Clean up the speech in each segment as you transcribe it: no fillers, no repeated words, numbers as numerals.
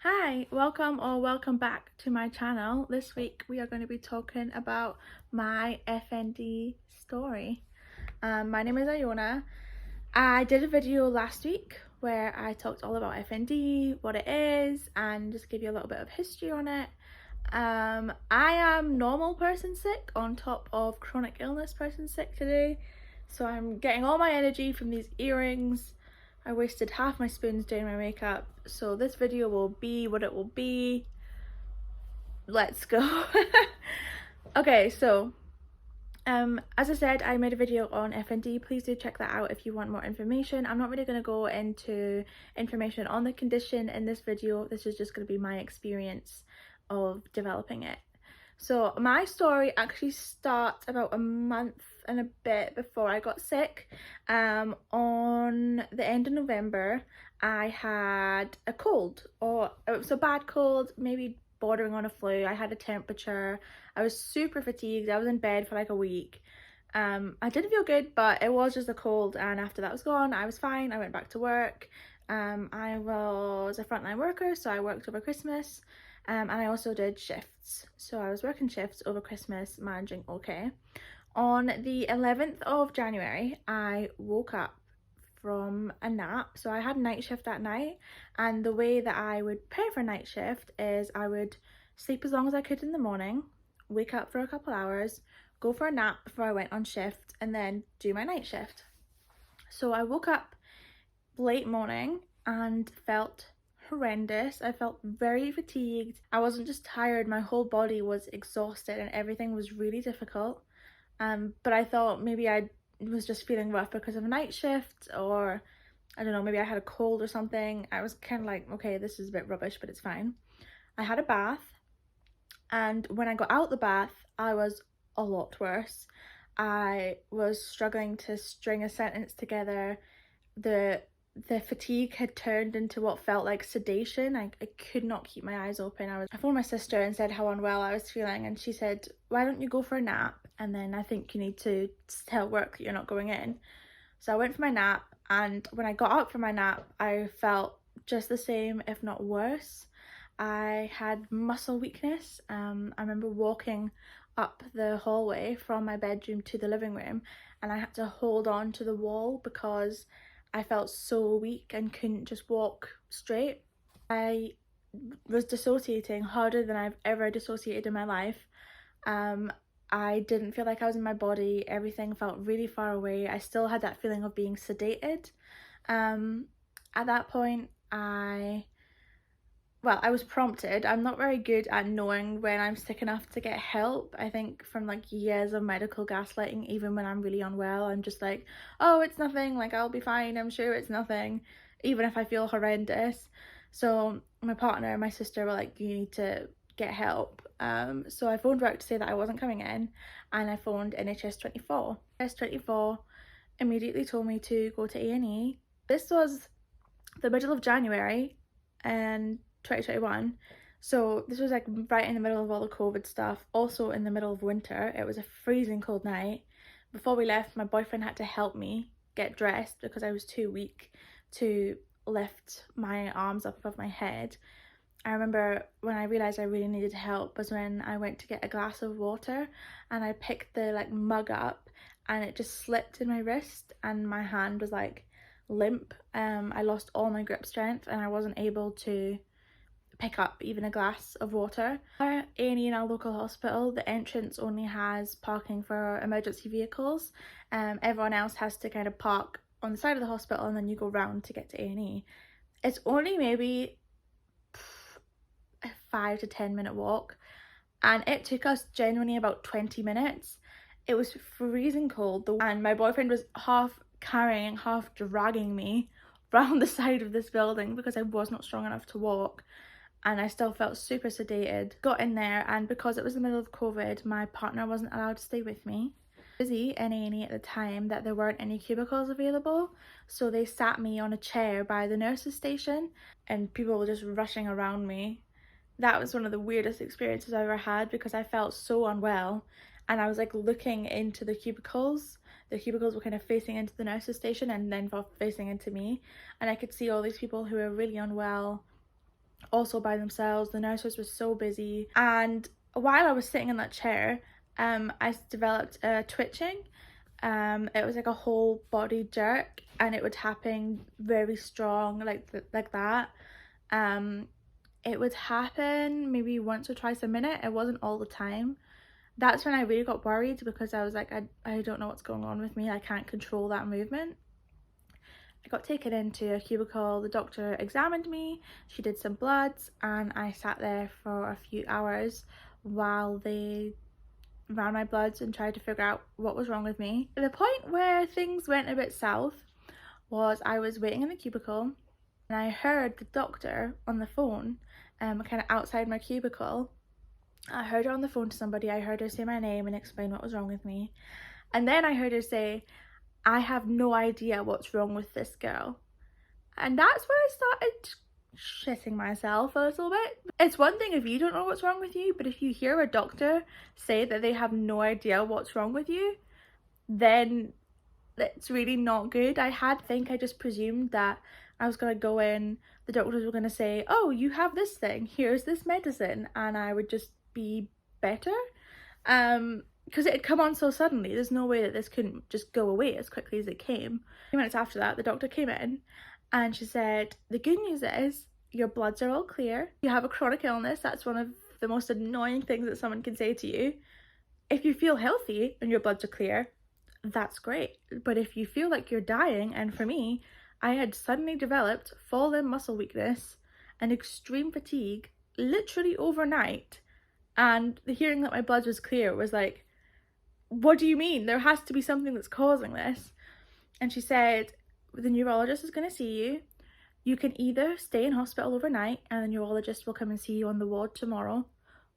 Hi, welcome or welcome back to my channel. This week we are going to be talking about my FND story. My name is Iona. I did a video last week where I talked all about FND, what it is, and just give you a little bit of history on it. I am normal person sick on top of chronic illness person sick today. So I'm getting all my energy from these earrings. I wasted half my spoons doing my makeup. So this video will be what it will be. Let's go. Okay, so as I said, I made a video on FND. Please do check that out if you want more information. I'm not really going to go into information on the condition in this video. This is just going to be my experience of developing it. So my story actually starts about a month and a bit before I got sick. On the end of November, I had a cold, or it was a bad cold, maybe bordering on a flu. I had a temperature. I was super fatigued. I was in bed for like a week. I didn't feel good, but it was just a cold, and after that was gone, I was fine. I went back to work. I was a frontline worker, so I worked over Christmas. And I also did shifts. So I was working shifts over Christmas, managing okay. On the 11th of January, I woke up from a nap. So I had a night shift that night, and the way that I would prepare for night shift is I would sleep as long as I could in the morning, wake up for a couple hours, go for a nap before I went on shift, and then do my night shift. So I woke up late morning and felt horrendous. I felt very fatigued. I wasn't just tired, my whole body was exhausted and everything was really difficult. But I thought maybe I was just feeling rough because of a night shift, or I don't know, maybe I had a cold or something. I was kind of like, okay, this is a bit rubbish, but it's fine. I had a bath, and when I got out the bath, I was a lot worse. I was struggling to string a sentence together. The fatigue had turned into what felt like sedation. I could not keep my eyes open. I phoned my sister and said how unwell I was feeling, and she said, why don't you go for a nap, and then I think you need to tell work that you're not going in. So I went for my nap, and when I got up from my nap, I felt just the same, if not worse. I had muscle weakness. I remember walking up the hallway from my bedroom to the living room, and I had to hold on to the wall because I felt so weak and couldn't just walk straight. I was dissociating harder than I've ever dissociated in my life. I didn't feel like I was in my body. Everything felt really far away. I still had that feeling of being sedated. At that point, I was prompted. I'm not very good at knowing when I'm sick enough to get help. I think from like years of medical gaslighting, even when I'm really unwell, I'm just like, oh, it's nothing, like I'll be fine, I'm sure it's nothing, even if I feel horrendous. So my partner and my sister were like, you need to get help. So I phoned work to say that I wasn't coming in, and I phoned NHS 24. NHS 24 immediately told me to go to A&E. This was the middle of January, and 2021, so this was like right in the middle of all the COVID stuff, also in the middle of winter. It was a freezing cold night. Before we left, my boyfriend had to help me get dressed because I was too weak to lift my arms up above my head. I remember when I realised I really needed help was when I went to get a glass of water, and I picked the like mug up, and it just slipped in my wrist and my hand was like limp. I lost all my grip strength and I wasn't able to pick up even a glass of water. Our A&E in our local hospital, the entrance only has parking for emergency vehicles. Everyone else has to kind of park on the side of the hospital, and then you go round to get to A&E. It's only maybe a 5 to 10 minute walk, and it took us genuinely about 20 minutes. It was freezing cold, and my boyfriend was half carrying, half dragging me round the side of this building because I was not strong enough to walk, and I still felt super sedated. Got in there, and because it was the middle of COVID, my partner wasn't allowed to stay with me. Busy in A&E at the time that there weren't any cubicles available, so they sat me on a chair by the nurses station, and people were just rushing around me. That was one of the weirdest experiences I ever had because I felt so unwell, and I was like looking into the cubicles. The cubicles were kind of facing into the nurses station and then facing into me, and I could see all these people who were really unwell also by themselves. The nurses were so busy, and while I was sitting in that chair, I developed a twitching. It was like a whole body jerk, and it would happen very strong, like that. It would happen maybe once or twice a minute. It wasn't all the time. That's when I really got worried, because I was like, I don't know what's going on with me. I can't control that movement. I got taken into a cubicle. The doctor examined me, she did some bloods, and I sat there for a few hours while they ran my bloods and tried to figure out what was wrong with me. The point where things went a bit south was I was waiting in the cubicle, and I heard the doctor on the phone, kind of outside my cubicle. I heard her on the phone to somebody. I heard her say my name and explain what was wrong with me. And then I heard her say, "I have no idea what's wrong with this girl." And that's when I started shitting myself a little bit. It's one thing if you don't know what's wrong with you, but if you hear a doctor say that they have no idea what's wrong with you, then it's really not good. I just presumed that I was going to go in, the doctors were going to say, "Oh, you have this thing, here's this medicine," and I would just be better. Because it had come on so suddenly, there's no way that this couldn't just go away as quickly as it came. A few minutes after that, the doctor came in and she said, "The good news is your bloods are all clear. You have a chronic illness." That's one of the most annoying things that someone can say to you. If you feel healthy and your bloods are clear, that's great. But if you feel like you're dying, and for me, I had suddenly developed full limb muscle weakness and extreme fatigue literally overnight, and the hearing that my blood was clear was like, what do you mean? There has to be something that's causing this. And she said, the neurologist is going to see you. You can either stay in hospital overnight and the neurologist will come and see you on the ward tomorrow,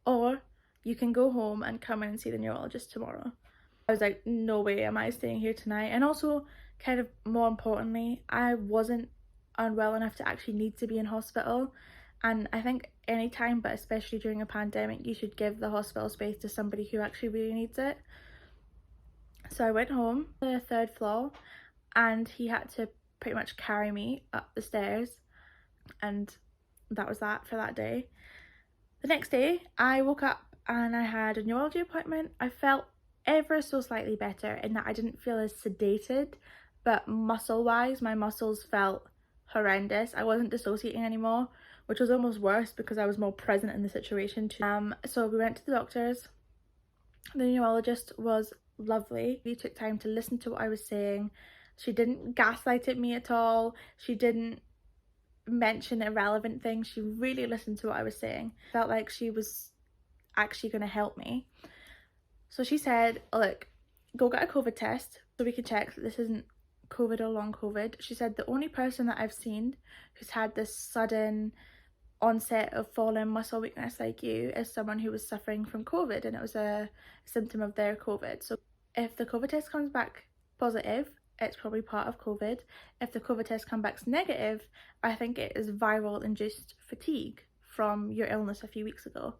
or you can go home and come in and see the neurologist tomorrow. I was like, no way am I staying here tonight. And also, kind of more importantly, I wasn't unwell enough to actually need to be in hospital. And I think any time, but especially during a pandemic, you should give the hospital space to somebody who actually really needs it. So I went home to the 3rd floor, and he had to pretty much carry me up the stairs, and that was that for that day. The next day I woke up and I had a neurology appointment. I felt ever so slightly better in that I didn't feel as sedated, but muscle wise my muscles felt horrendous. I wasn't dissociating anymore, which was almost worse because I was more present in the situation too. So we went to the doctors. The neurologist was lovely. She took time to listen to what I was saying. She didn't gaslight at me at all. She didn't mention irrelevant things. She really listened to what I was saying. Felt like she was actually going to help me. So she said, look, go get a COVID test so we can check that this isn't COVID or long COVID. She said the only person that I've seen who's had this sudden onset of full limb muscle weakness like you is someone who was suffering from COVID, and it was a symptom of their COVID. So if the COVID test comes back positive, it's probably part of COVID. If the COVID test comes back negative, I think it is viral induced fatigue from your illness a few weeks ago.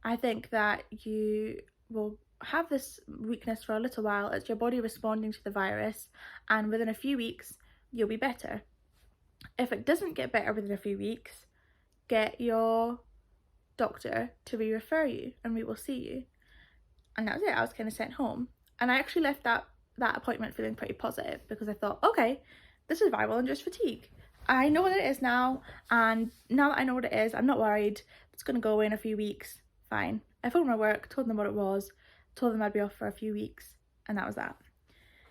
I think that you will have this weakness for a little while. It's your body responding to the virus, and within a few weeks you'll be better. If it doesn't get better within a few weeks, get your doctor to re-refer you and we will see you. And that was it. I was kind of sent home, and I actually left that appointment feeling pretty positive, because I thought, okay, this is viral induced fatigue. I know what it is now, and now that I know what it is, I'm not worried. It's going to go away in a few weeks. Fine. I phoned my work, told them what it was, told them I'd be off for a few weeks, and that was that.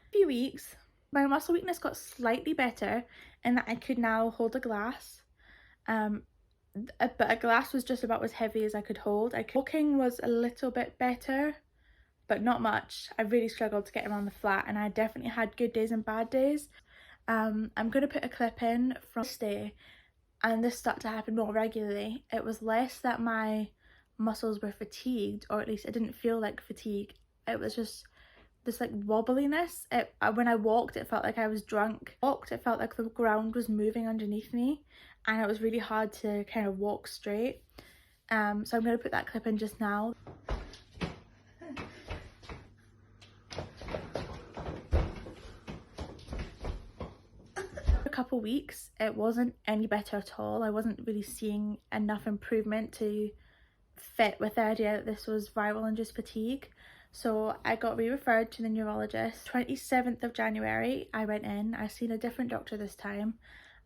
A few weeks, my muscle weakness got slightly better in that I could now hold a glass. But a glass was just about as heavy as I could hold. Walking was a little bit better, but not much. I really struggled to get around the flat, and I definitely had good days and bad days. I'm going to put a clip in from this day, and this started to happen more regularly. It was less that my muscles were fatigued, or at least it didn't feel like fatigue. It was just this like wobbliness. When I walked, it felt like I was drunk. It felt like the ground was moving underneath me, and it was really hard to kind of walk straight. So I'm going to put that clip in just now. A couple couple weeks, it wasn't any better at all. I wasn't really seeing enough improvement to fit with the idea that this was viral-induced fatigue. So I got re-referred to the neurologist. 27th of January, I went in. I seen a different doctor this time,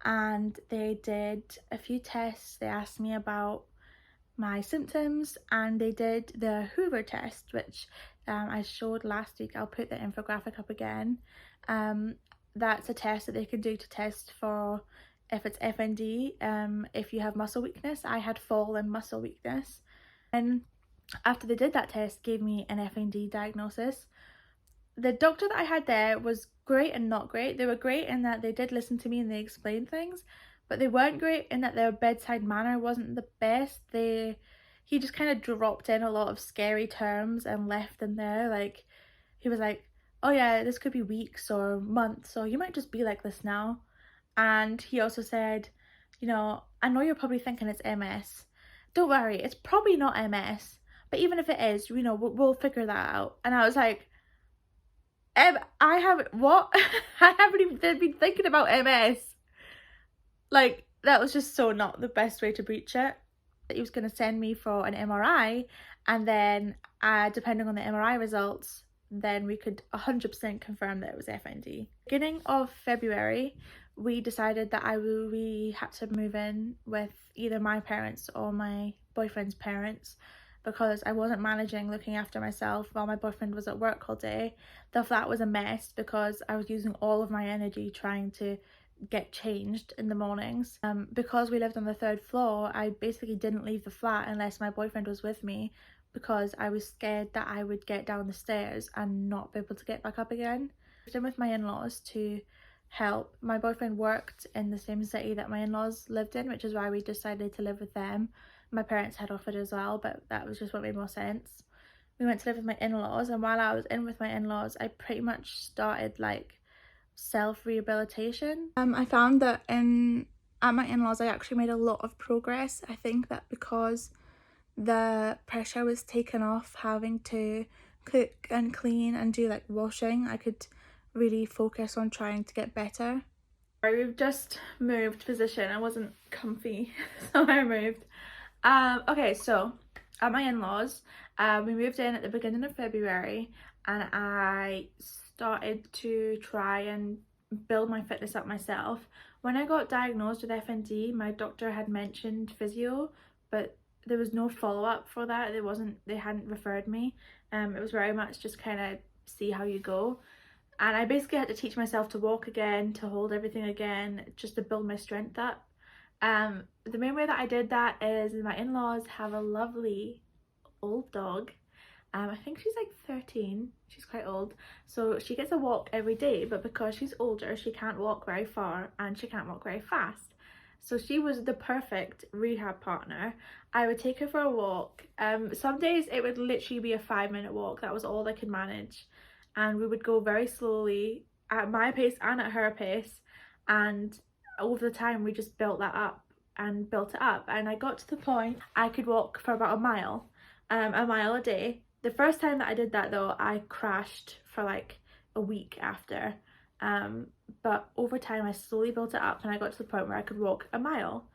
and they did a few tests. They asked me about my symptoms, and they did the Hoover test, which I showed last week. I'll put the infographic up again. That's a test that they can do to test for if it's FND, if you have muscle weakness. I had fall and muscle weakness. And after they did that test, gave me an FND diagnosis. The doctor that I had there was great and not great. They were great in that they did listen to me and they explained things, but they weren't great in that their bedside manner wasn't the best. He just kind of dropped in a lot of scary terms and left them there. Like, he was like, oh yeah, this could be weeks or months, so you might just be like this now. And he also said, you know, I know you're probably thinking it's MS. Don't worry, it's probably not MS, but even if it is, you know, we'll figure that out. And I was like, I haven't, what? I haven't even been thinking about MS. Like, that was just so not the best way to breach it. He was going to send me for an MRI, and then depending on the MRI results, then we could 100% confirm that it was FND. Beginning of February, we decided that we had to move in with either my parents or my boyfriend's parents, because I wasn't managing looking after myself while my boyfriend was at work all day. The flat was a mess because I was using all of my energy trying to get changed in the mornings. Because we lived on the 3rd floor, I basically didn't leave the flat unless my boyfriend was with me, because I was scared that I would get down the stairs and not be able to get back up again. I was in with my in-laws to help. My boyfriend worked in the same city that my in-laws lived in, which is why we decided to live with them. My parents had offered as well, but that was just what made more sense. We went to live with my in-laws, and while I was in with my in-laws, I pretty much started like self-rehabilitation. I found that at my in-laws I actually made a lot of progress. I think that because the pressure was taken off having to cook and clean and do like washing, I could really focus on trying to get better. We've just moved position. I wasn't comfy, so I moved. Okay, so at my in-laws, we moved in at the beginning of February, and I started to try and build my fitness up myself. When I got diagnosed with FND, my doctor had mentioned physio, but there was no follow-up for that. They hadn't referred me. It was very much just kind of see how you go. And I basically had to teach myself to walk again, to hold everything again, just to build my strength up. The main way that I did that is my in-laws have a lovely old dog. I think she's like 13, she's quite old, so she gets a walk every day, but because she's older she can't walk very far and she can't walk very fast. So she was the perfect rehab partner. I would take her for a walk. Some days it would literally be a 5-minute walk, that was all I could manage, and we would go very slowly at my pace and at her pace, and over the time we just built that up and built it up, and I got to the point I could walk for about a mile a day. The first time that I did that though, I crashed for like a week after, but over time I slowly built it up and I got to the point where I could walk a mile.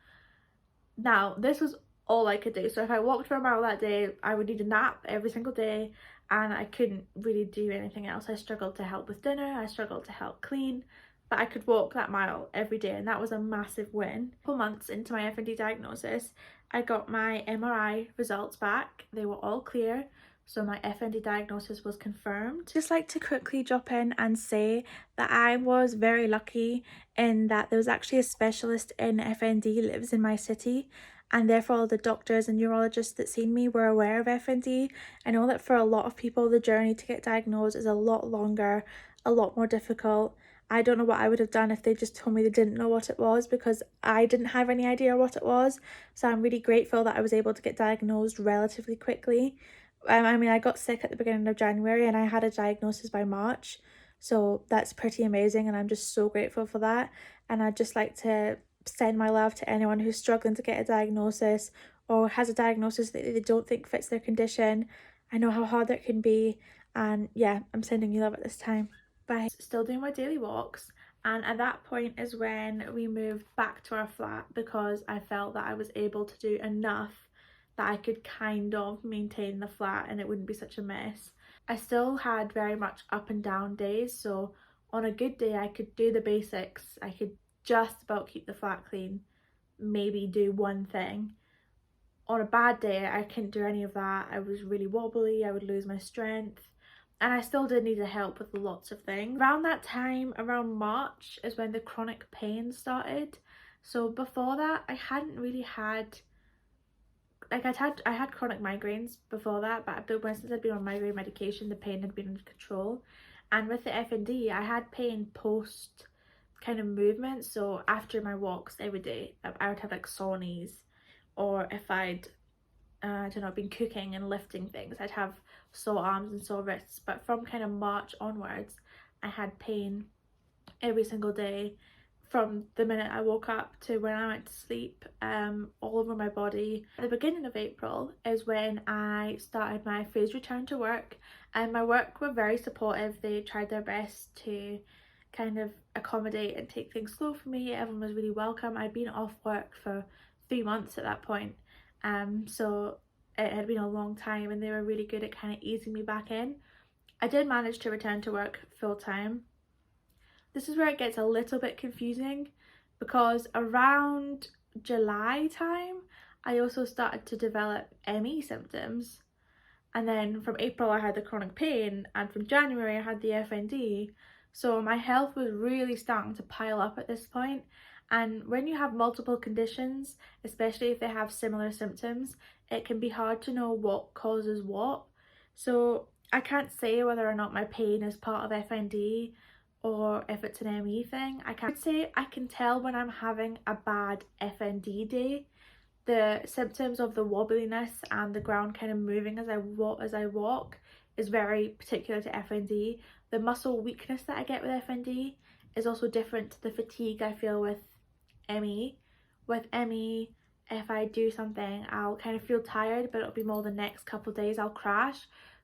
Now this was all I could do, so if I walked for a mile that day I would need a nap every single day, and I couldn't really do anything else. I struggled to help with dinner, I struggled to help clean, but I could walk that mile every day, and that was a massive win. A couple months into my FND diagnosis, I got my MRI results back. They were all clear, so my FND diagnosis was confirmed. Just like to quickly drop in and say that I was very lucky in that there was actually a specialist in FND lives in my city, and therefore all the doctors and neurologists that seen me were aware of FND. I know that for a lot of people the journey to get diagnosed is a lot longer, a lot more difficult. I don't know what I would have done if they just told me they didn't know what it was, because I didn't have any idea what it was. So I'm really grateful that I was able to get diagnosed relatively quickly. I mean, I got sick at the beginning of January and I had a diagnosis by March. So that's pretty amazing, and I'm just so grateful for that. And I'd just like to send my love to anyone who's struggling to get a diagnosis or has a diagnosis that they don't think fits their condition. I know how hard that can be, and yeah, I'm sending you love at this time. Bye. Still doing my daily walks. And at that point is when we moved back to our flat, because I felt that I was able to do enough that I could kind of maintain the flat and it wouldn't be such a mess. I still had very much up and down days, so on a good day I could do the basics. I could just about keep the flat clean, maybe do one thing. On a bad day I couldn't do any of that. I was really wobbly, I would lose my strength, and I still did need help with lots of things. Around that time, around March, is when the chronic pain started. So before that I hadn't really had, like I had chronic migraines before that, but since I'd been on migraine medication, the pain had been under control. And with the FND, I had pain post kind of movement. So after my walks every day, I would have like sore knees, or if I'd I don't know, been cooking and lifting things, I'd have sore arms and sore wrists. But from kind of March onwards, I had pain every single day from the minute I woke up to when I went to sleep, all over my body. At the beginning of April is when I started my phased return to work, and my work were very supportive. They tried their best to kind of accommodate and take things slow for me. Everyone was really welcome. I'd been off work for 3 months at that point, so it had been a long time, and they were really good at kind of easing me back in. I did manage to return to work full time. This is where it gets a little bit confusing, because around July time I also started to develop ME symptoms, and then from April I had the chronic pain, and from January I had the FND. So my health was really starting to pile up at this point. And when you have multiple conditions, especially if they have similar symptoms, it can be hard to know what causes what. So I can't say whether or not my pain is part of FND or if it's an ME thing. I can't say I can tell when I'm having a bad FND day. The symptoms of the wobbliness and the ground kind of moving as I walk is very particular to FND. The muscle weakness that I get with FND is also different to the fatigue I feel with ME. With ME, if I do something, I'll kind of feel tired, but it'll be more the next couple of days I'll crash.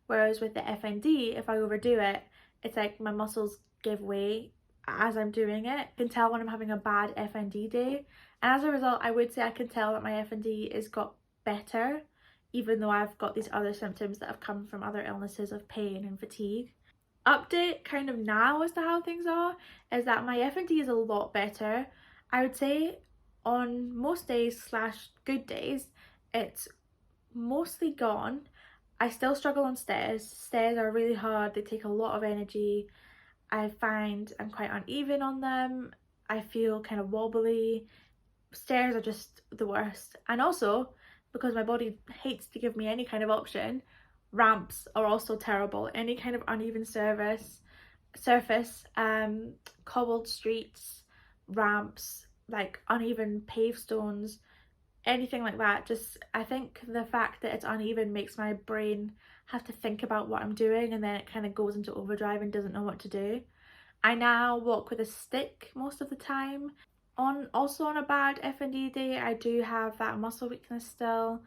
Whereas with the FND, if I overdo it, it's like my muscles give way as I'm doing it. I can tell when I'm having a bad FND day, and as a result I would say I can tell that my FND has got better, even though I've got these other symptoms that have come from other illnesses of pain and fatigue. Update kind of now as to how things are is that my FND is a lot better. I would say on most days slash good days it's mostly gone. I still struggle on stairs. Stairs are really hard, they take a lot of energy. I find I'm quite uneven on them. I feel kind of wobbly. Stairs are just the worst. And also, because my body hates to give me any kind of option, ramps are also terrible. Any kind of uneven surface, cobbled streets, ramps, like uneven pavestones, anything like that. Just, I think the fact that it's uneven makes my brain have to think about what I'm doing, and then it kind of goes into overdrive and doesn't know what to do. I now walk with a stick most of the time. Also on a bad FND day, I do have that muscle weakness still.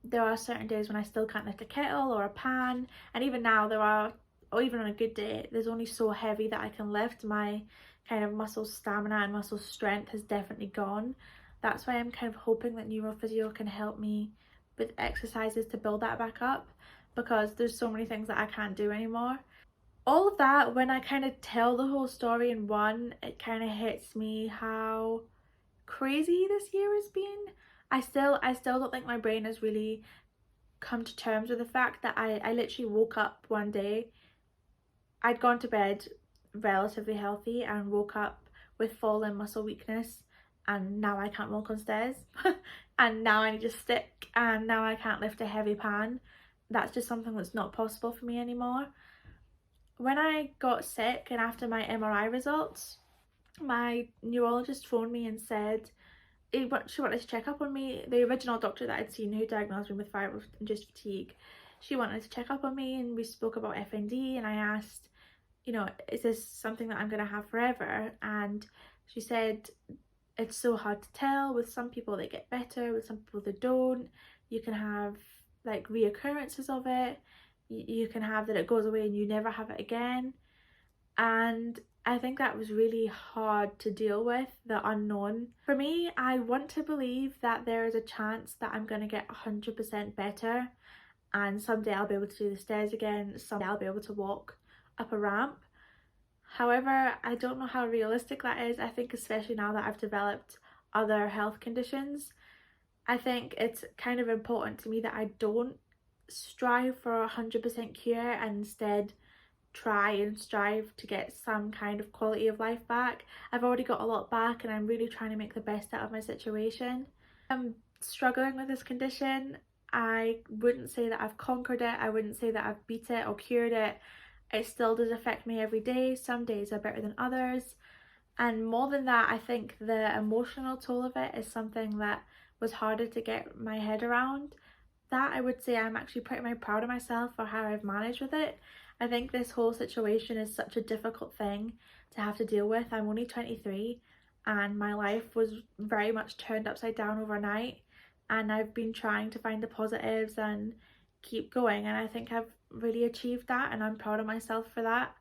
There are certain days when I still can't lift a kettle or a pan, and even now there are, or even on a good day, there's only so heavy that I can lift. My kind of muscle stamina and muscle strength has definitely gone. That's why I'm kind of hoping that neurophysio can help me with exercises to build that back up, because there's so many things that I can't do anymore. All of that, when I kind of tell the whole story in one, it kind of hits me how crazy this year has been. I still don't think my brain has really come to terms with the fact that I literally woke up one day, I'd gone to bed relatively healthy and woke up with fallen muscle weakness, and now I can't walk on stairs and now I need a stick, and now I can't lift a heavy pan. That's just something that's not possible for me anymore. When I got sick and after my MRI results, my neurologist phoned me and said she wanted to check up on me. The original doctor that I'd seen who diagnosed me with fibrous-induced fatigue, she wanted to check up on me, and we spoke about FND, and I asked, you know, is this something that I'm going to have forever? And she said it's so hard to tell. With some people they get better, with some people they don't. You can have like reoccurrences of it. You can have that it goes away and you never have it again. And I think that was really hard to deal with, the unknown. For me, I want to believe that there is a chance that I'm going to get 100% better, and someday I'll be able to do the stairs again, someday I'll be able to walk up a ramp. However, I don't know how realistic that is. I think especially now that I've developed other health conditions, I think it's kind of important to me that I don't strive for 100% cure and instead try and strive to get some kind of quality of life back. I've already got a lot back and I'm really trying to make the best out of my situation. I'm struggling with this condition. I wouldn't say that I've conquered it. I wouldn't say that I've beat it or cured it. It still does affect me every day. Some days are better than others. And more than that, I think the emotional toll of it is something that was harder to get my head around. That I would say I'm actually pretty proud of myself for how I've managed with it. I think this whole situation is such a difficult thing to have to deal with. I'm only 23 and my life was very much turned upside down overnight, and I've been trying to find the positives and keep going, and I think I've really achieved that and I'm proud of myself for that.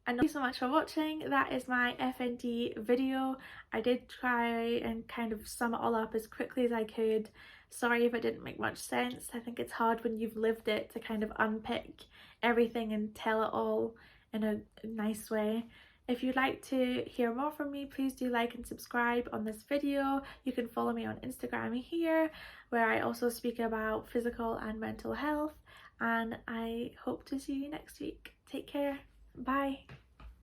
And thank you so much for watching. That is my FND video. I did try and kind of sum it all up as quickly as I could. Sorry if it didn't make much sense. I think it's hard when you've lived it to kind of unpick everything and tell it all in a nice way. If you'd like to hear more from me, please do like and subscribe on this video. You can follow me on Instagram here, where I also speak about physical and mental health. And I hope to see you next week. Take care. Bye.